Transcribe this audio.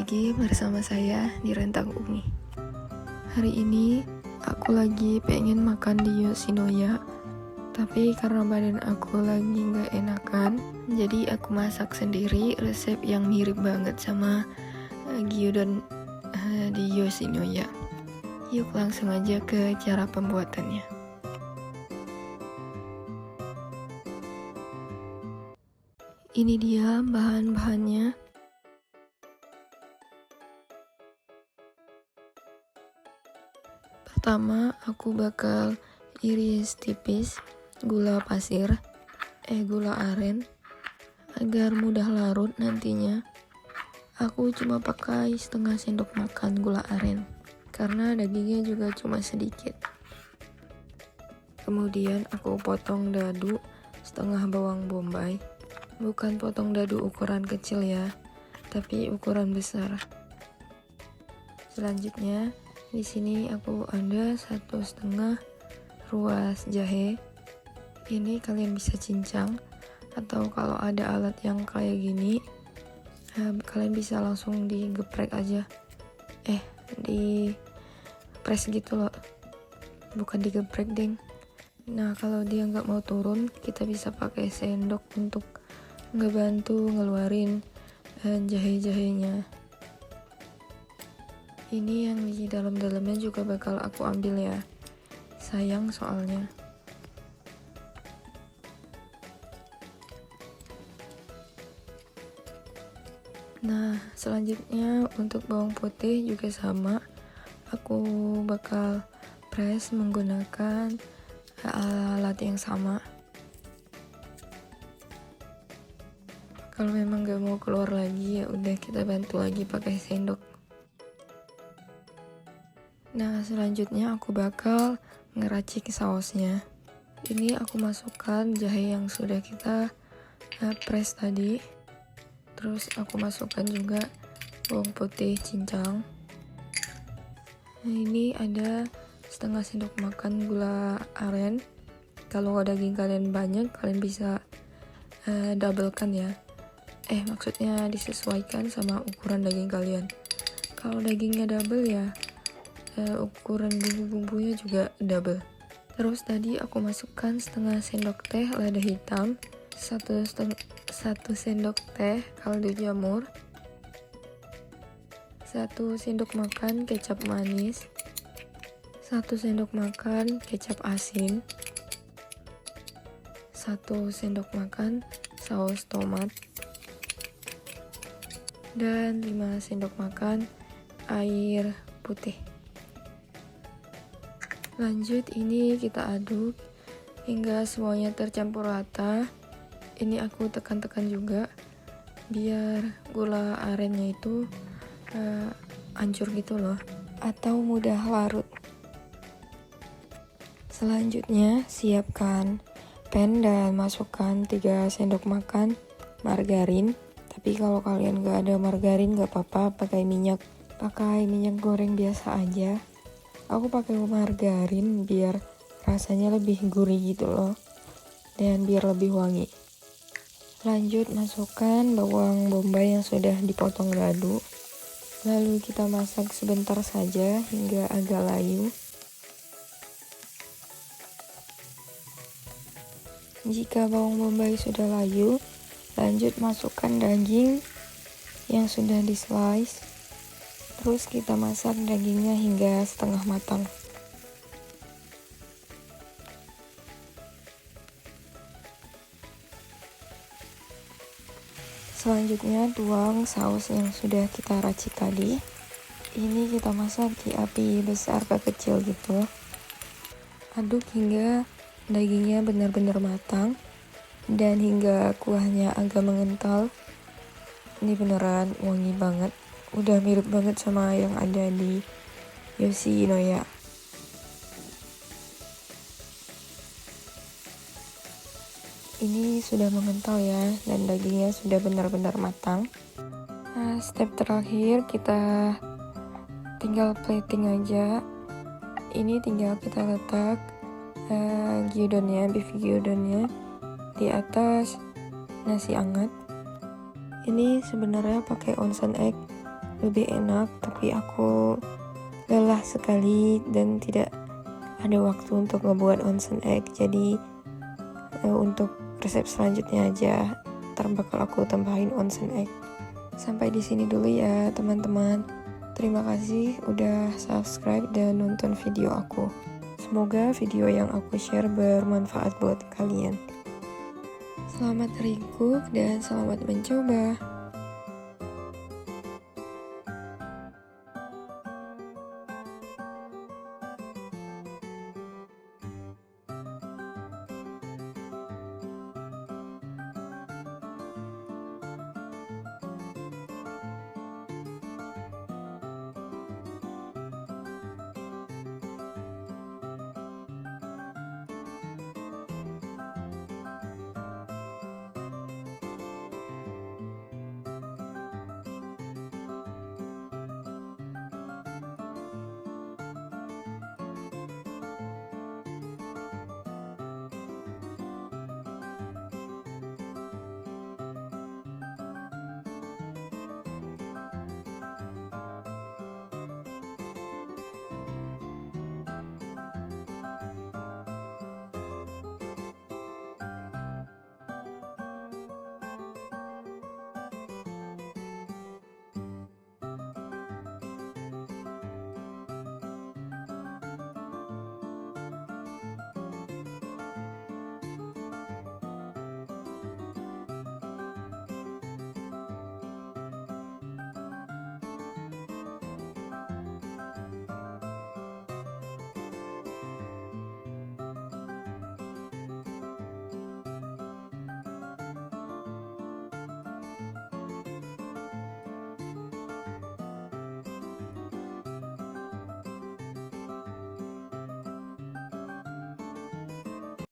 lagi bersama saya di Rentang Umi. Hari ini aku lagi pengen makan di Yoshinoya, tapi karena badan aku lagi gak enakan, jadi aku masak sendiri resep yang mirip banget sama gyudon di Yoshinoya. Yuk langsung aja ke cara pembuatannya. Ini dia bahan-bahannya. Pertama, aku bakal iris tipis gula aren agar mudah larut nantinya. Aku cuma pakai setengah sendok makan gula aren karena dagingnya juga cuma sedikit. Kemudian aku potong dadu setengah bawang bombay. Bukan potong dadu ukuran kecil ya, tapi ukuran besar. Selanjutnya di sini aku ada 1,5 ruas jahe. Ini kalian bisa cincang, atau kalau ada alat yang kayak gini, kalian bisa langsung digeprek aja. Di press gitu loh, bukan digeprek deng. Nah kalau dia nggak mau turun, kita bisa pakai sendok untuk ngebantu ngeluarin jahe-jahenya. Ini yang di dalam-dalamnya juga bakal aku ambil ya, sayang soalnya. Nah selanjutnya untuk bawang putih juga sama, aku bakal press menggunakan alat yang sama. Kalau memang gak mau keluar lagi, ya udah kita bantu lagi pakai sendok. Nah selanjutnya aku bakal ngeracik sausnya. Ini aku masukkan jahe yang sudah kita press tadi. Terus aku masukkan juga bawang putih cincang. Nah, ini ada setengah sendok makan gula aren. Kalau daging kalian banyak, kalian bisa doublekan ya. Maksudnya disesuaikan sama ukuran daging kalian. Kalau dagingnya double ya, ukuran bumbu-bumbunya juga double. Terus tadi aku masukkan setengah sendok teh lada hitam, 1 sendok teh kaldu jamur, 1 sendok makan kecap manis, 1 sendok makan kecap asin, 1 sendok makan saus tomat, dan 5 sendok makan air putih. Lanjut, ini kita aduk hingga semuanya tercampur rata. Ini aku tekan-tekan juga biar gula arennya itu hancur gitu loh, atau mudah larut. Selanjutnya siapkan pan dan masukkan 3 sendok makan margarin. Tapi kalau kalian gak ada margarin gak apa-apa, pakai minyak goreng biasa aja. Aku pakai margarin biar rasanya lebih gurih gitu loh, dan biar lebih wangi. Lanjut masukkan bawang bombay yang sudah dipotong dadu. Lalu kita masak sebentar saja hingga agak layu. Jika bawang bombay sudah layu, lanjut masukkan daging yang sudah di slice. Terus kita masak dagingnya hingga setengah matang. Selanjutnya tuang saus yang sudah kita racik tadi. Ini kita masak di api besar ke kecil gitu. Aduk hingga dagingnya benar-benar matang dan hingga kuahnya agak mengental. Ini beneran wangi banget. Udah mirip banget sama yang ada di Yoshinoya. Ini sudah mengental ya, dan dagingnya sudah benar-benar matang. Nah, step terakhir kita tinggal plating aja. Ini tinggal kita letak beef gyudonnya di atas nasi hangat. Ini sebenarnya pakai onsen egg, lebih enak, tapi aku lelah sekali dan tidak ada waktu untuk ngebuat onsen egg. Jadi untuk resep selanjutnya aja bakal aku tambahin onsen egg. Sampai di sini dulu ya teman-teman. Terima kasih udah subscribe dan nonton video aku. Semoga video yang aku share bermanfaat buat kalian. Selamat recook dan selamat mencoba.